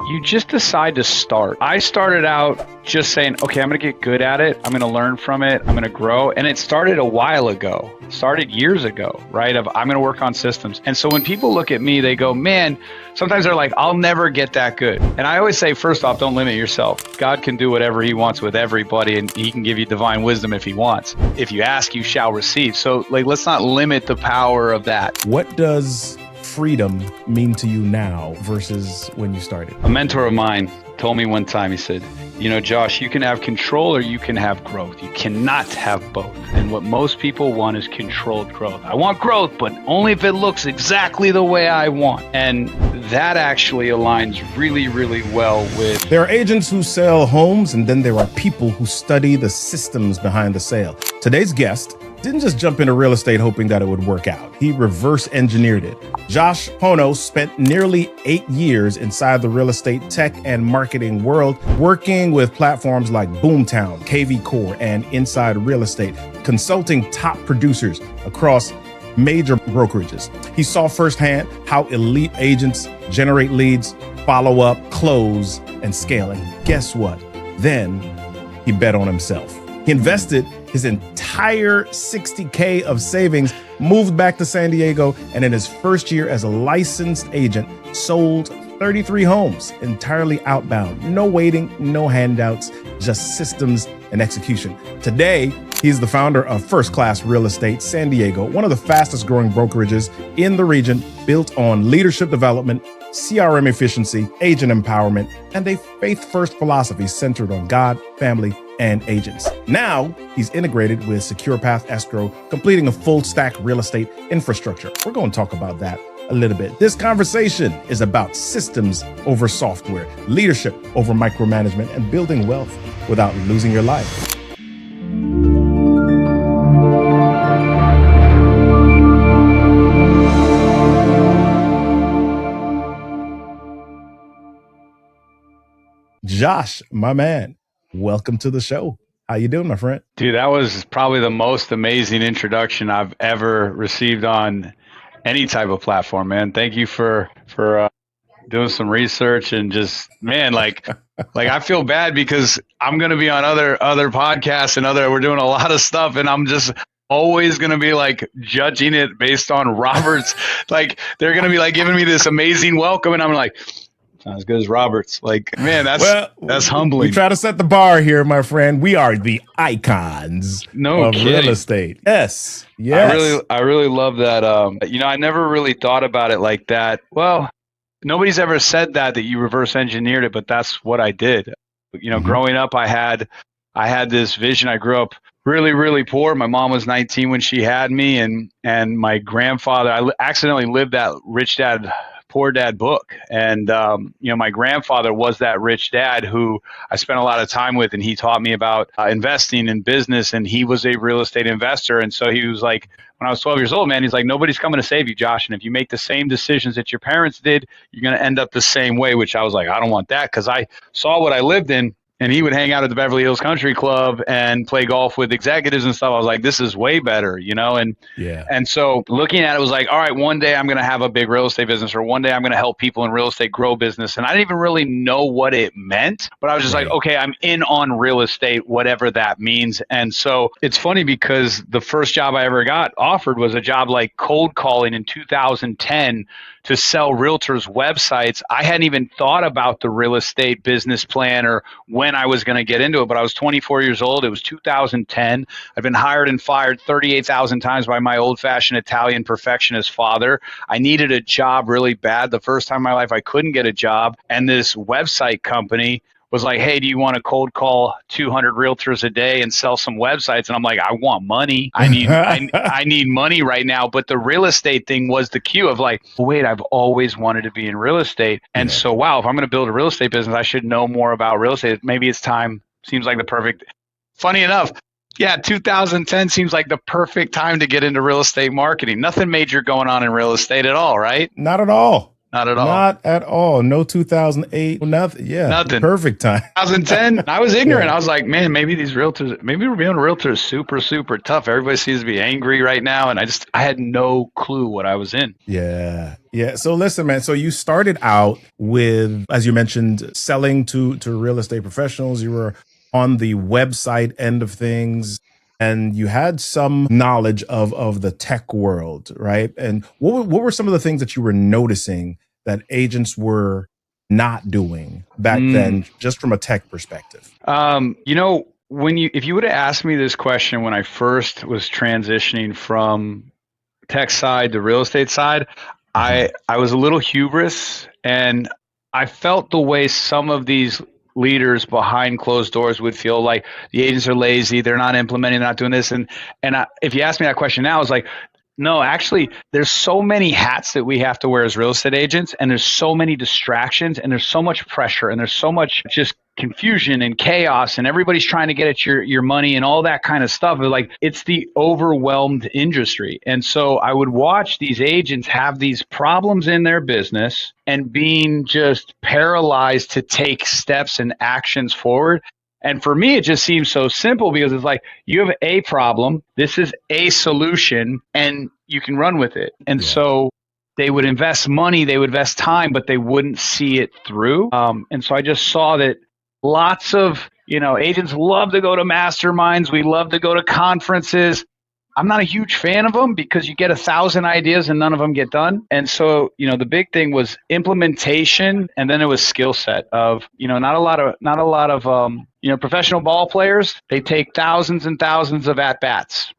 you just decide to start. I started out just saying, okay, I'm going to get good at it. I'm going to learn from it. I'm going to grow. And it started a while ago, started years ago, right? Of I'm going to work on systems. And so when people look at me, they go, man, sometimes they're like, I'll never get that good. And I always say, first off, don't limit yourself. God can do whatever he wants with everybody, and he can give you divine wisdom if he wants. If you ask, you shall receive. So let's not limit the power of that. What does freedom mean to you now versus when you started? A mentor of mine told me one time, he said, Josh, you can have control or you can have growth. You cannot have both. And what most people want is controlled growth. I want growth, but only if it looks exactly the way I want. And that actually aligns really, really well with... There are agents who sell homes, and then there are people who study the systems behind the sale. Today's guest didn't just jump into real estate hoping that it would work out. He reverse engineered it. Josh Pono spent nearly 8 years inside the real estate tech and marketing world, working with platforms like Boomtown, KV Core, and Inside Real Estate, consulting top producers across major brokerages. He saw firsthand how elite agents generate leads, follow up, close, and scale. And guess what? Then he bet on himself. He invested his entire $60K of savings, moved back to San Diego, and in his first year as a licensed agent, sold 33 homes, entirely outbound. No waiting, no handouts, just systems and execution. Today, he's the founder of First Class Real Estate San Diego, one of the fastest growing brokerages in the region, built on leadership development, CRM efficiency, agent empowerment, and a faith-first philosophy centered on God, family, and agents. Now, he's integrated with Secure Path Escrow, completing a full stack real estate infrastructure. We're going to talk about that a little bit. This conversation is about systems over software, leadership over micromanagement, and building wealth without losing your life. Josh, my man, welcome to the show. How you doing, my friend? Dude, that was probably the most amazing introduction I've ever received on any type of platform, man. Thank you for doing some research and just, man, like I feel bad because I'm going to be on other podcasts and we're doing a lot of stuff, and I'm just always going to be like judging it based on Robert's. Like they're going to be like giving me this amazing welcome, and I'm like, not as good as Robert's. Like, man, that's humbling. We try to set the bar here, my friend. We are the icons of real estate. Yes. I really love that. I never really thought about it like that. Well, nobody's ever said that you reverse engineered it, but that's what I did. Growing up, I had this vision. I grew up really, really poor. My mom was 19 when she had me, and my grandfather, I accidentally lived that Rich Dad Poor Dad book. And, my grandfather was that rich dad who I spent a lot of time with, and he taught me about investing in business, and he was a real estate investor. And so he was like, when I was 12 years old, man, he's like, nobody's coming to save you, Josh. And if you make the same decisions that your parents did, you're going to end up the same way, which I was like, I don't want that, because I saw what I lived in. And he would hang out at the Beverly Hills Country Club and play golf with executives and stuff. I was like, this is way better, And so looking at it was like, all right, one day I'm going to have a big real estate business, or one day I'm going to help people in real estate grow business. And I didn't even really know what it meant, but I was just like, okay, I'm in on real estate, whatever that means. And so it's funny because the first job I ever got offered was a job like cold calling in 2010 to sell realtors' websites. I hadn't even thought about the real estate business plan or when I was going to get into it, but I was 24 years old. It was 2010. I'd been hired and fired 38,000 times by my old-fashioned Italian perfectionist father. I needed a job really bad. The first time in my life I couldn't get a job, and this website company was like, hey, do you want to cold call 200 realtors a day and sell some websites? And I'm like, I want money. I need money right now. But the real estate thing was the cue of like, wait, I've always wanted to be in real estate. And so, wow, if I'm going to build a real estate business, I should know more about real estate. Maybe it's time. Seems like the perfect, funny enough. Yeah, 2010 seems like the perfect time to get into real estate marketing. Nothing major going on in real estate at all, right? Not at all. Not at all. Not at all. No 2008, nothing. Yeah, Nothing. perfect time. 2010, I was ignorant. Yeah. I was like, man, maybe these realtors, maybe being a realtor is super, super tough. Everybody seems to be angry right now. And I had no clue what I was in. Yeah. Yeah. So listen, man. So you started out with, as you mentioned, selling to real estate professionals. You were on the website end of things, and you had some knowledge of the tech world, right? And what were some of the things that you were noticing that agents were not doing back then, just from a tech perspective? You know, if you would have asked me this question when I first was transitioning from tech side to real estate side, I was a little hubris, and I felt the way some of these leaders behind closed doors would feel, like the agents are lazy, they're not implementing, they're not doing this. If you ask me that question now, it's like, no, actually, there's so many hats that we have to wear as real estate agents, and there's so many distractions, and there's so much pressure, and there's so much just confusion and chaos, and everybody's trying to get at your money and all that kind of stuff. Like, it's the overwhelmed industry. And so I would watch these agents have these problems in their business and being just paralyzed to take steps and actions forward. And for me, it just seems so simple, because it's like, you have a problem, this is a solution, and you can run with it. And so they would invest money, they would invest time, but they wouldn't see it through. And so I just saw that lots of, agents love to go to masterminds. We love to go to conferences. I'm not a huge fan of them, because you get 1,000 ideas and none of them get done. And so, the big thing was implementation, and then it was skill set of, not a lot of professional ball players. They take thousands and thousands of at bats.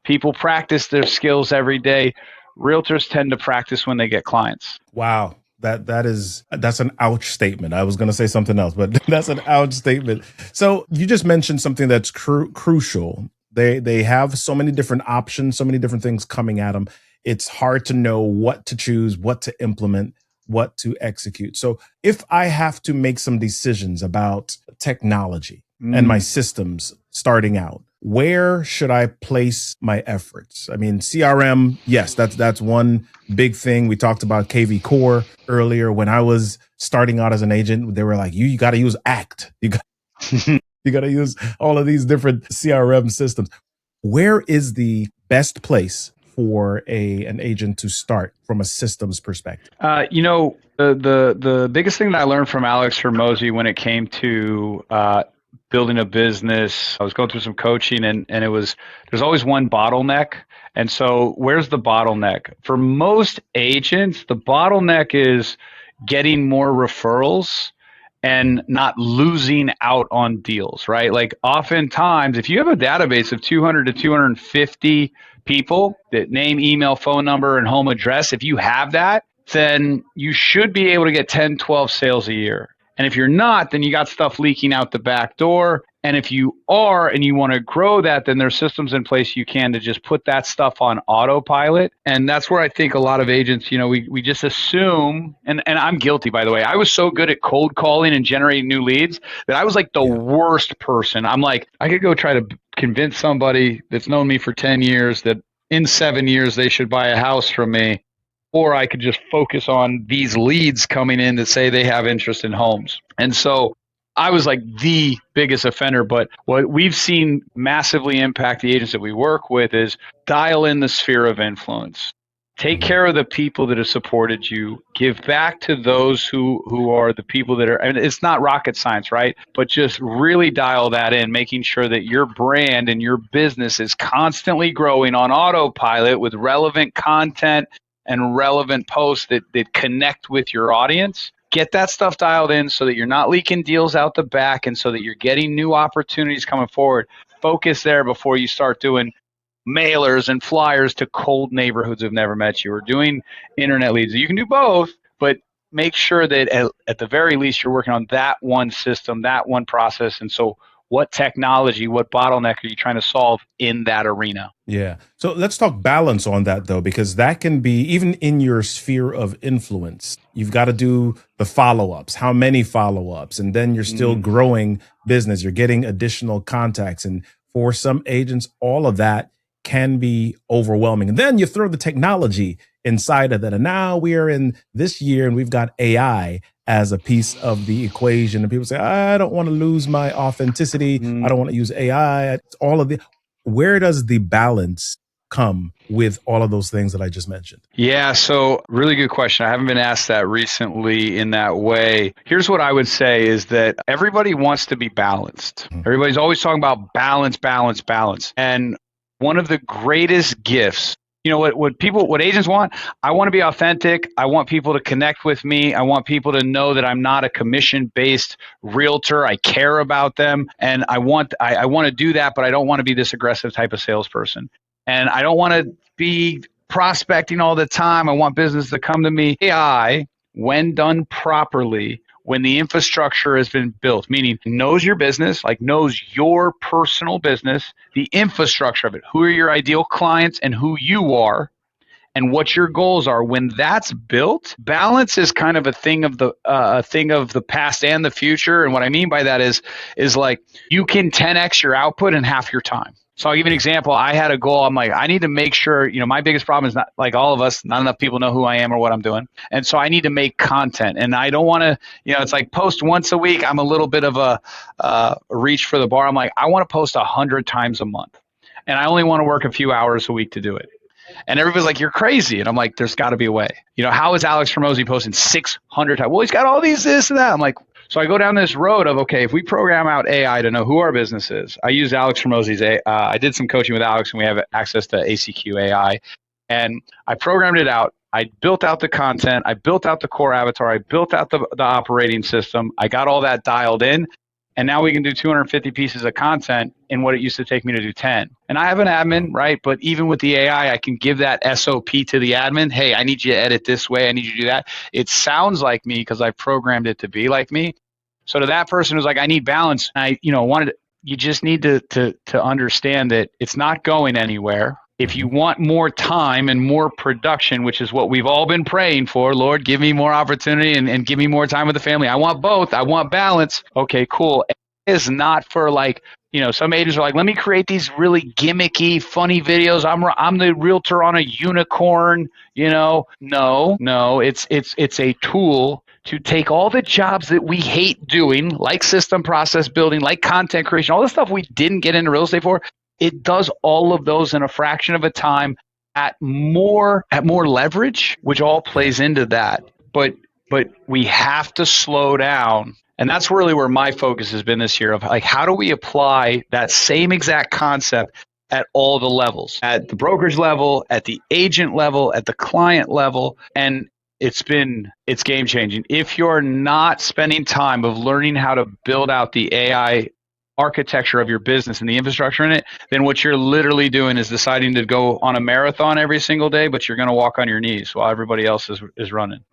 People practice their skills every day. Realtors tend to practice when they get clients. Wow. That's an ouch statement. I was going to say something else, but that's an ouch statement. So you just mentioned something that's crucial. They have so many different options, so many different things coming at them. It's hard to know what to choose, what to implement, what to execute. So if I have to make some decisions about technology and my systems starting out, where should I place my efforts? I mean, CRM, yes, that's one big thing. We talked about KV Core earlier. When I was starting out as an agent, they were like, you got to use ACT. You got to use all of these different CRM systems. Where is the best place for an agent to start from a systems perspective? The biggest thing that I learned from Alex Hermosi when it came to building a business, I was going through some coaching, and there's always one bottleneck. And so where's the bottleneck? For most agents, the bottleneck is getting more referrals and not losing out on deals, right? Like, oftentimes, if you have a database of 200 to 250 people, that name, email, phone number, and home address, if you have that, then you should be able to get 10, 12 sales a year. And if you're not, then you got stuff leaking out the back door. And if you are, and you want to grow that, then there's systems in place you can to just put that stuff on autopilot. And that's where I think a lot of agents, we just assume, and I'm guilty, by the way. I was so good at cold calling and generating new leads that I was like the worst person. I'm like, I could go try to convince somebody that's known me for 10 years that in 7 years they should buy a house from me. Or I could just focus on these leads coming in that say they have interest in homes. And so I was like the biggest offender. But what we've seen massively impact the agents that we work with is dial in the sphere of influence. Take care of the people that have supported you. Give back to those who are the people that are, I mean, it's not rocket science, right? But just really dial that in, making sure that your brand and your business is constantly growing on autopilot with relevant content and relevant posts that connect with your audience. Get that stuff dialed in so that you're not leaking deals out the back, and so that you're getting new opportunities coming forward. Focus there before you start doing mailers and flyers to cold neighborhoods who've never met you, or doing internet leads. You can do both, but make sure that at the very least you're working on that one system, that one process. And so what technology, what bottleneck are you trying to solve in that arena? Yeah. So let's talk balance on that, though, because that can be, even in your sphere of influence, you've got to do the follow-ups. How many follow-ups? And then you're still growing business. You're getting additional contacts. And for some agents, all of that can be overwhelming. And then you throw the technology inside of that. And now we are in this year and we've got AI as a piece of the equation. And people say, I don't want to lose my authenticity. I don't want to use AI. It's all of the, where does the balance come with all of those things that I just mentioned? Yeah, so really good question. I haven't been asked that recently in that way. Here's what I would say is that everybody wants to be balanced. Everybody's always talking about balance, balance, balance. And one of the greatest gifts, what agents want, I want to be authentic. I want people to connect with me. I want people to know that I'm not a commission-based realtor. I care about them. And I want to do that, but I don't want to be this aggressive type of salesperson. And I don't want to be prospecting all the time. I want business to come to me. AI, when done properly, when the infrastructure has been built, meaning knows your business, like knows your personal business, the infrastructure of it, who are your ideal clients and who you are, and what your goals are. When that's built, balance is kind of a thing of the past and the future. And what I mean by that is like you can 10x your output in half your time. So I'll give you an example. I had a goal. I'm like, I need to make sure, my biggest problem is not like all of us, not enough people know who I am or what I'm doing. And so I need to make content. And I don't want to, it's like post once a week. I'm a little bit of a reach for the bar. I'm like, I want to post 100 times a month. And I only want to work a few hours a week to do it. And everybody's like, you're crazy. And I'm like, there's got to be a way. How is Alex Hormozi posting 600 times? Well, he's got all these, this and that. I'm like, so I go down this road of, okay, if we program out AI to know who our business is, I use Alex Hormozi's I did some coaching with Alex and we have access to ACQ AI. And I programmed it out. I built out the content. I built out the core avatar. I built out the operating system. I got all that dialed in. And now we can do 250 pieces of content in what it used to take me to do 10. And I have an admin, right? But even with the AI, I can give that SOP to the admin. Hey, I need you to edit this way. I need you to do that. It sounds like me because I programmed it to be like me. So to that person who's like, I need balance. You just need to understand that it's not going anywhere. If you want more time and more production, which is what we've all been praying for, Lord, give me more opportunity and give me more time with the family. I want both. I want balance. Okay, cool. It is not for like, some agents are like, let me create these really gimmicky, funny videos. I'm the realtor on a unicorn. No, it's a tool to take all the jobs that we hate doing, like system process building, like content creation, all the stuff we didn't get into real estate for. It does all of those in a fraction of a time at more leverage, which all plays into that. But we have to slow down. And that's really where my focus has been this year of like, how do we apply that same exact concept at all the levels, at the brokerage level, at the agent level, at the client level. And it's game changing. If you're not spending time of learning how to build out the AI architecture of your business and the infrastructure in it, then what you're literally doing is deciding to go on a marathon every single day, but you're going to walk on your knees while everybody else is running.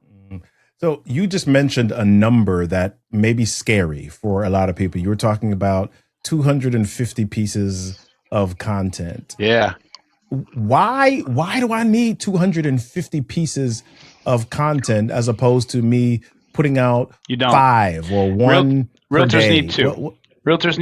So you just mentioned a number that may be scary for a lot of people. You were talking about 250 pieces of content. Yeah. Why do I need 250 pieces of content as opposed to me putting out 5 or 1 per Realtors day? need 2. Realtors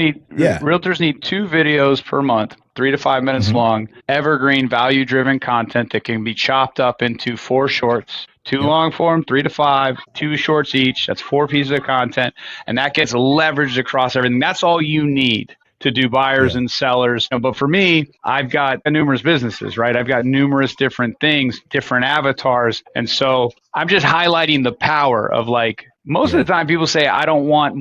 need 2 videos per month, 3 to 5 minutes long, evergreen, value-driven content that can be chopped up into 4 shorts, 2 long form, 3 to 5, 2 shorts each. That's 4 pieces of content, and that gets leveraged across everything. That's all you need to do buyers and sellers. But for me, I've got numerous businesses, right? I've got numerous different things, different avatars. And so I'm just highlighting the power of like, most of the time people say, I don't want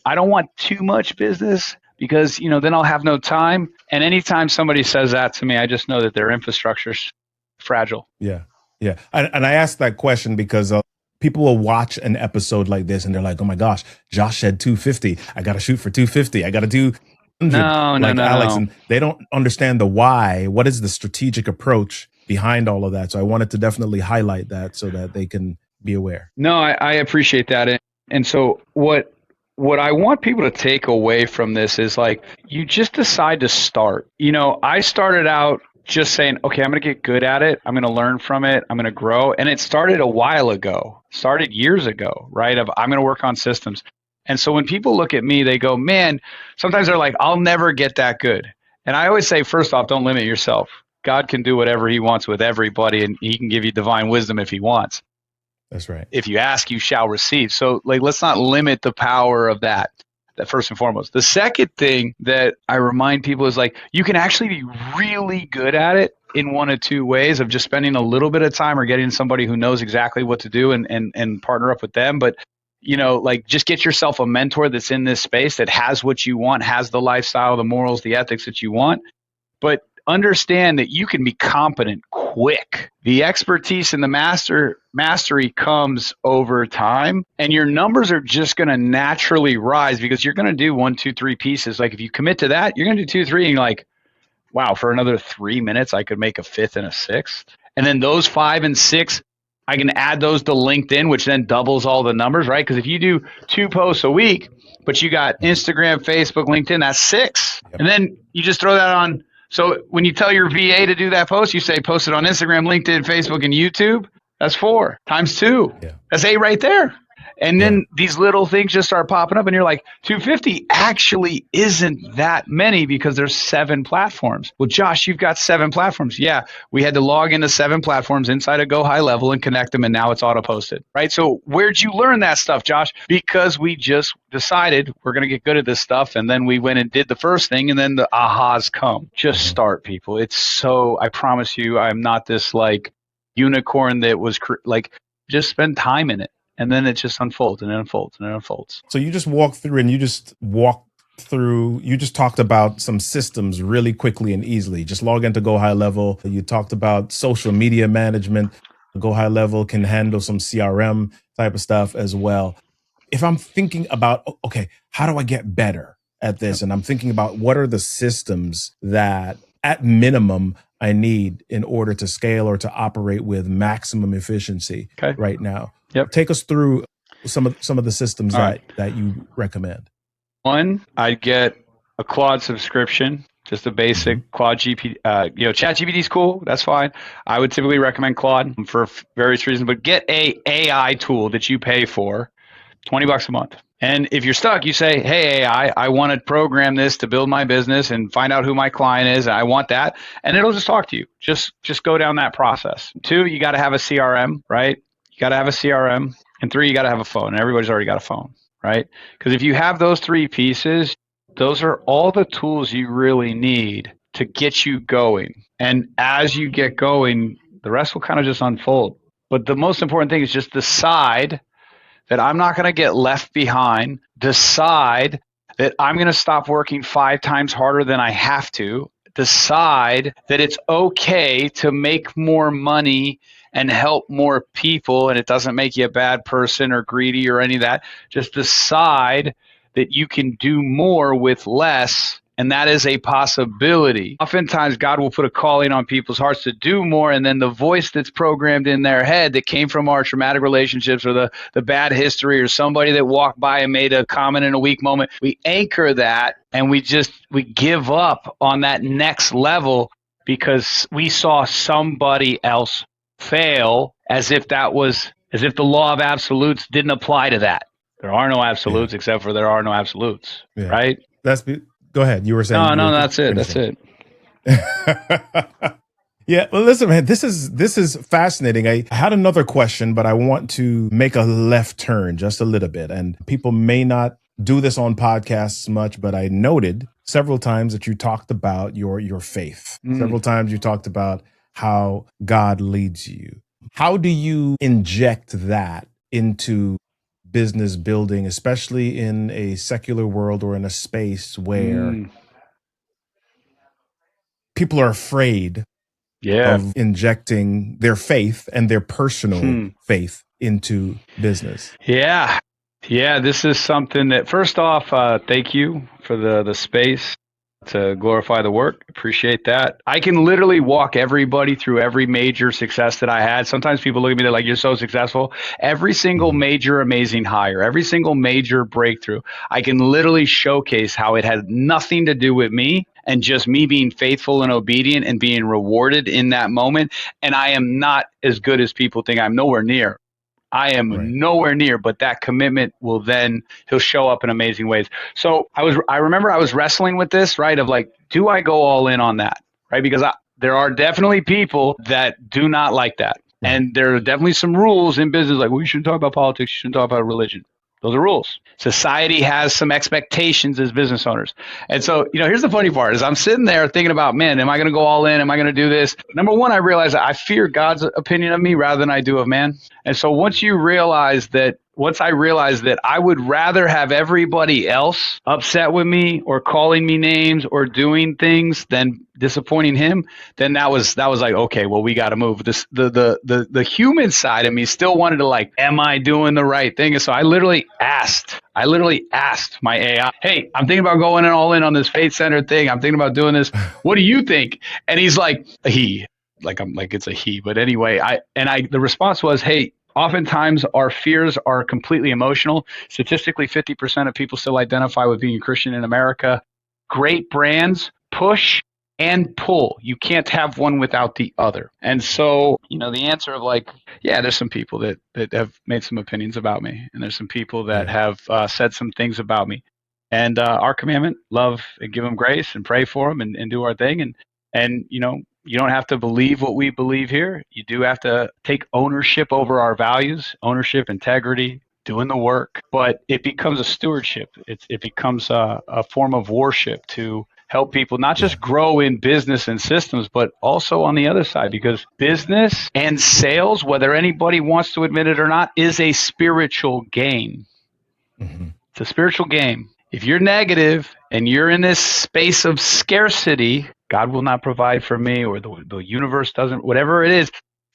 I don't want too much business because, then I'll have no time. And anytime somebody says that to me, I just know that their infrastructure's fragile. Yeah. Yeah. And I asked that question because people will watch an episode like this and they're like, oh my gosh, Josh said 250. I got to shoot for 250. I got to do Alex. And they don't understand the why. What is the strategic approach behind all of that? So I wanted to definitely highlight that so that they can be aware. No, I appreciate that. And so what I want people to take away from this is like, you just decide to start. I started out just saying, okay, I'm going to get good at it. I'm going to learn from it. I'm going to grow. And it started a while ago, started years ago, right? I'm going to work on systems. And so when people look at me, they go, man, sometimes they're like, I'll never get that good. And I always say, first off, don't limit yourself. God can do whatever he wants with everybody, and he can give you divine wisdom if he wants. That's right. If you ask, you shall receive. So like, let's not limit the power of that. That first and foremost. The second thing that I remind people is like, you can actually be really good at it in one of two ways of just spending a little bit of time or getting somebody who knows exactly what to do and partner up with them. But, you know, like just get yourself a mentor that's in this space that has what you want, has the lifestyle, the morals, the ethics that you want. But understand that you can be competent quick. The expertise and the mastery comes over time, and your numbers are just going to naturally rise because you're going to do 1, 2, 3 pieces. Like if you commit to that, you're going to do 2, 3, and you're like, wow, for another 3 minutes, I could make a fifth and a sixth. And then those 5 and 6, I can add those to LinkedIn, which then doubles all the numbers, right? Because if you do 2 posts a week, but you got Instagram, Facebook, LinkedIn, that's 6. Yep. And then you just throw that on. So when you tell your VA to do that post, you say post it on Instagram, LinkedIn, Facebook, and YouTube. That's 4 times 2. Yeah. That's 8 right there. And then these little things just start popping up, and you're like, 250 actually isn't that many because there's 7 platforms. Well, Josh, you've got 7 platforms. Yeah, we had to log into 7 platforms inside of Go High Level and connect them, and now it's auto-posted, right? So where'd you learn that stuff, Josh? Because we just decided we're going to get good at this stuff, and then we went and did the first thing, and then the ahas come. Just start, people. It's so, I promise you, I'm not this like unicorn that was like, just spend time in it. And then it just unfolds and it unfolds and it unfolds. So you just walked through you just talked about some systems really quickly and easily. Just log into Go High Level. You talked about social media management. Go High Level can handle some CRM type of stuff as well. If I'm thinking about, okay, how do I get better at this? And I'm thinking about what are the systems that at minimum I need in order to scale or to operate with maximum efficiency right now. Yep. Take us through some of the systems that you recommend. 1, I'd get a Claude subscription, just a basic Claude GPT. ChatGPT is cool. That's fine. I would typically recommend Claude for various reasons, but get a AI tool that you pay for, $20 a month. And if you're stuck, you say, hey, AI, I want to program this to build my business and find out who my client is. And I want that. And it'll just talk to you. Just go down that process. 2, you got to have a CRM, right? You got to have a CRM. And 3, you got to have a phone. And everybody's already got a phone, right? Because if you have those 3 pieces, those are all the tools you really need to get you going. And as you get going, the rest will kind of just unfold. But the most important thing is just decide that I'm not going to get left behind. Decide that I'm going to stop working 5 times harder than I have to. Decide that it's okay to make more money and help more people, and it doesn't make you a bad person or greedy or any of that. Just decide that you can do more with less, and that is a possibility. Oftentimes, God will put a calling on people's hearts to do more, and then the voice that's programmed in their head that came from our traumatic relationships or the bad history or somebody that walked by and made a comment in a weak moment, we anchor that, and we give up on that next level because we saw somebody else fail as if the law of absolutes didn't apply to that. There are no absolutes except for there are no absolutes, right? Go ahead. You were saying. No, that's it. That's it. Yeah. Well, listen, man, this is fascinating. I had another question, but I want to make a left turn just a little bit. And people may not do this on podcasts much, but I noted several times that you talked about your faith. Several times you talked about how God leads you. How do you inject that into business building, especially in a secular world or in a space where people are afraid of injecting their faith and their personal faith into business? Yeah, this is something that, first off, thank you for the space to glorify the work. Appreciate that. I can literally walk everybody through every major success that I had. Sometimes people look at me, they're like, you're so successful. Every single major amazing hire, every single major breakthrough, I can literally showcase how it had nothing to do with me and just me being faithful and obedient and being rewarded in that moment. And I am not as good as people think. I'm nowhere near. I am nowhere near, but that commitment he'll show up in amazing ways. So I remember I was wrestling with this, right? Of like, do I go all in on that? Right? Because there are definitely people that do not like that. Right. And there are definitely some rules in business, like, well, you shouldn't talk about politics, you shouldn't talk about religion. Those are rules. Society has some expectations as business owners. And so, here's the funny part is I'm sitting there thinking about, man, am I going to go all in? Am I going to do this? Number one, I realize I fear God's opinion of me rather than I do of man. And so once I realized that I would rather have everybody else upset with me or calling me names or doing things than disappointing him, then that was like, okay, well, we got to move. The human side of me still wanted to, like, am I doing the right thing? And so I literally asked my AI, hey, I'm thinking about going all in on this faith-centered thing. I'm thinking about doing this. What do you think? And he's like, I'm like, it's a he. But anyway, the response was, hey, oftentimes our fears are completely emotional. Statistically, 50% of people still identify with being a Christian in America. Great brands push and pull. You can't have one without the other. And so, the answer of, like, yeah, there's some people that have made some opinions about me, and there's some people that have said some things about me. And our commandment, love and give them grace and pray for them and do our thing. And you don't have to believe what we believe here. You do have to take ownership over our values, ownership, integrity, doing the work. But it becomes a stewardship. It becomes a form of worship to help people not just grow in business and systems, but also on the other side, because business and sales, whether anybody wants to admit it or not, is a spiritual game. Mm-hmm. It's a spiritual game. If you're negative and you're in this space of scarcity, God will not provide for me, or the universe doesn't, whatever it is,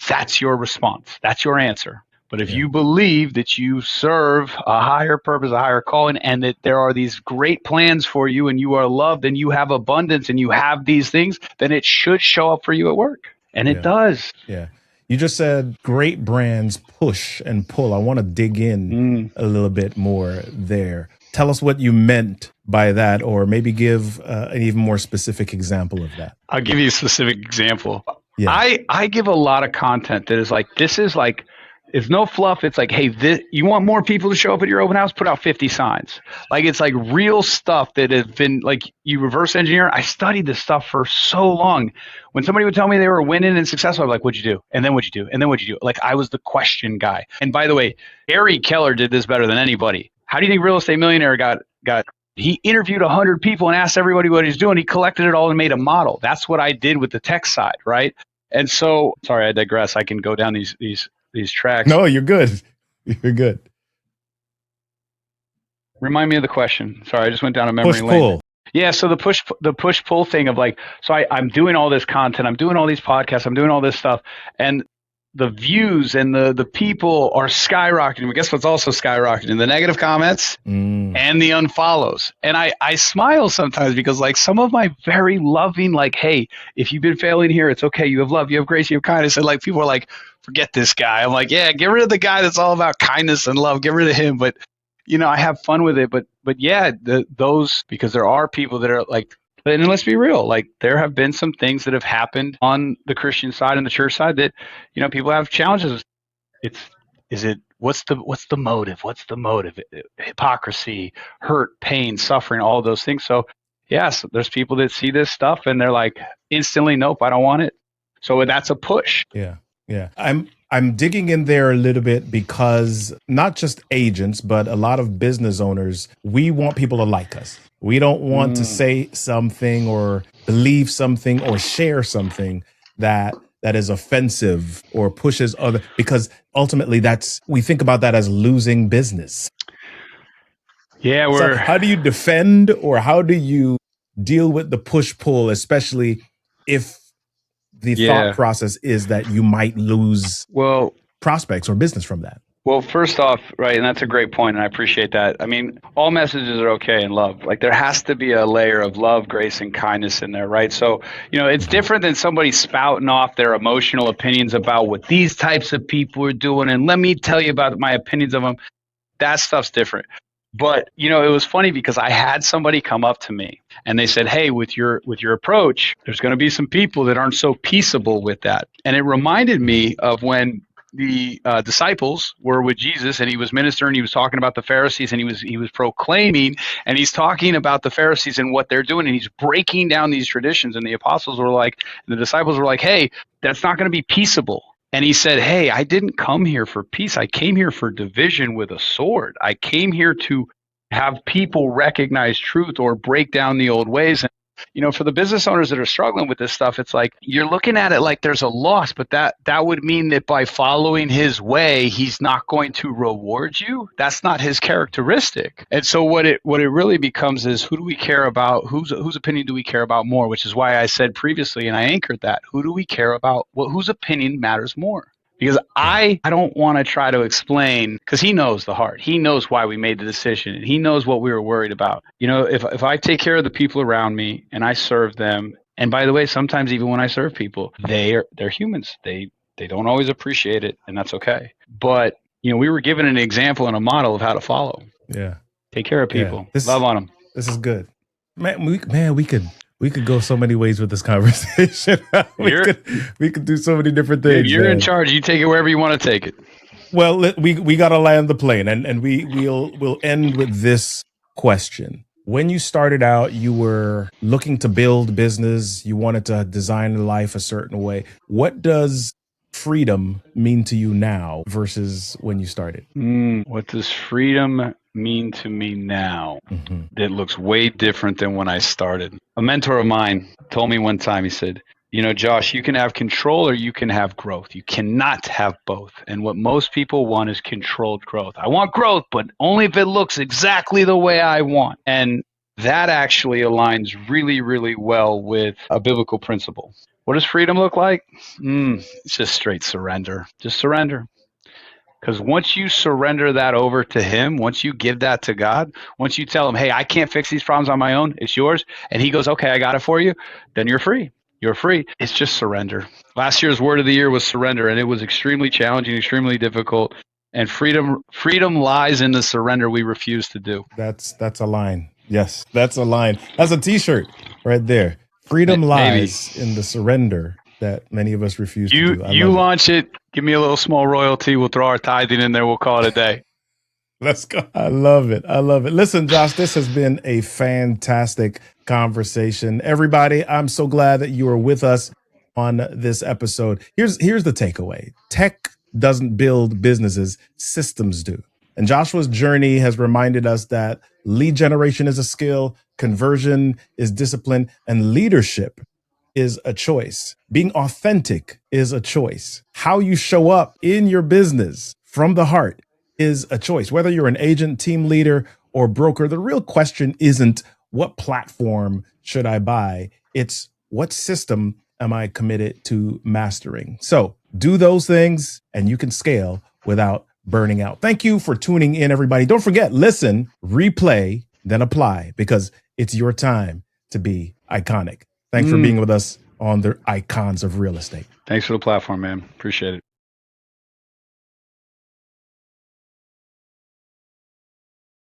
that's your response. That's your answer. But if you believe that you serve a higher purpose, a higher calling, and that there are these great plans for you, and you are loved, and you have abundance, and you have these things, then it should show up for you at work. And it does. Yeah. You just said great brands push and pull. I want to dig in a little bit more there. Tell us what you meant by that, or maybe give an even more specific example of that. I'll give you a specific example. Yeah. I give a lot of content that is like, this is like, it's no fluff. It's like, hey, you want more people to show up at your open house? Put out 50 signs. Like, it's like real stuff that has been, like, you reverse engineer. I studied this stuff for so long. When somebody would tell me they were winning and successful, I'm like, what'd you do? And then what'd you do? And then what'd you do? Like, I was the question guy. And by the way, Gary Keller did this better than anybody. How do you think Real Estate Millionaire got? He interviewed 100 people and asked everybody what he's doing. He collected it all and made a model. That's what I did with the tech side, right? And so, sorry, I digress. I can go down these tracks. No, you're good. You're good. Remind me of the question. Sorry, I just went down a memory lane. Pull. Yeah, so the push pull thing of, like, so I'm doing all this content, I'm doing all these podcasts, I'm doing all this stuff, and the views and the people are skyrocketing. But guess what's also skyrocketing? The negative comments and the unfollows. And I smile sometimes because, like, some of my very loving, like, hey, if you've been failing here, it's okay. You have love, you have grace, you have kindness. And, like, people are like, forget this guy. I'm like, yeah, get rid of the guy that's all about kindness and love. Get rid of him. But, I have fun with it. But yeah, those, because there are people that are like, and let's be real, like, there have been some things that have happened on the Christian side and the church side that, people have challenges. What's the motive? What's the motive? Hypocrisy, hurt, pain, suffering, all of those things. So yes, there's people that see this stuff and they're like, instantly, nope, I don't want it. So that's a push. Yeah. Yeah. I'm digging in there a little bit because not just agents, but a lot of business owners, we want people to like us. We don't want to say something or believe something or share something that is offensive or pushes other, because ultimately we think about that as losing business. Yeah. So how do you defend, or how do you deal with the push-pull, especially if the thought process is that you might lose prospects or business from that? Well, first off, right, and that's a great point, and I appreciate that. I mean, all messages are okay in love. Like, there has to be a layer of love, grace, and kindness in there, right? So, it's different than somebody spouting off their emotional opinions about what these types of people are doing, and let me tell you about my opinions of them. That stuff's different. But, it was funny because I had somebody come up to me and they said, hey, with your approach, there's going to be some people that aren't so peaceable with that. And it reminded me of when the disciples were with Jesus, and he was ministering. He was talking about the Pharisees, and he was proclaiming, and he's talking about the Pharisees and what they're doing, and he's breaking down these traditions. And the apostles were like, the disciples were like, "Hey, that's not going to be peaceable." And he said, "Hey, I didn't come here for peace. I came here for division with a sword. I came here to have people recognize truth or break down the old ways." And for the business owners that are struggling with this stuff, it's like you're looking at it like there's a loss, but that would mean that by following his way, he's not going to reward you. That's not his characteristic. And so what it really becomes is, who do we care about? Whose opinion do we care about more? Which is why I said previously, and I anchored that, who do we care about? Whose opinion matters more? Because I don't want to try to explain, because he knows the heart. He knows why we made the decision, and he knows what we were worried about. If I take care of the people around me and I serve them, and by the way, sometimes even when I serve people, they're humans. They don't always appreciate it, and that's okay. But we were given an example and a model of how to follow. Yeah. Take care of people. Love on them. This is good. Man, we could go so many ways with this conversation. we could do so many different things. You're in charge. You take it wherever you want to take it. Well, we got to land the plane, and we'll end with this question. When you started out, you were looking to build business. You wanted to design life a certain way. What does freedom mean to you now versus when you started? What does freedom mean to me now? It looks way different than when I started. A mentor of mine told me one time, he said, "Josh, you can have control or you can have growth. You cannot have both. And what most people want is controlled growth. I want growth, but only if it looks exactly the way I want." And that actually aligns really, really well with a biblical principle. What does freedom look like? It's just straight surrender. Just surrender. Because once you surrender that over to him, once you give that to God, once you tell him, "Hey, I can't fix these problems on my own, it's yours," and he goes, "Okay, I got it for you," then you're free. You're free. It's just surrender. Last year's word of the year was surrender, and it was extremely challenging, extremely difficult. And freedom lies in the surrender we refuse to do. That's a line. Yes, that's a line. That's a t-shirt right there. Freedom lies in the surrender that many of us refuse to do. You launch it. Give me a little small royalty. We'll throw our tithing in there. We'll call it a day. Let's go. I love it. I love it. Listen, Josh, this has been a fantastic conversation. Everybody, I'm so glad that you are with us on this episode. Here's the takeaway. Tech doesn't build businesses, systems do. And Joshua's journey has reminded us that lead generation is a skill, conversion is discipline, and leadership is a choice. Being authentic is a choice. How you show up in your business from the heart is a choice. Whether you're an agent, team leader, or broker, the real question isn't what platform should I buy? It's what system am I committed to mastering? So do those things and you can scale without burning out. Thank you for tuning in, everybody. Don't forget, listen, replay, then apply, because it's your time to be iconic. Thanks for being with us on the Icons of Real Estate. Thanks for the platform, man. Appreciate it.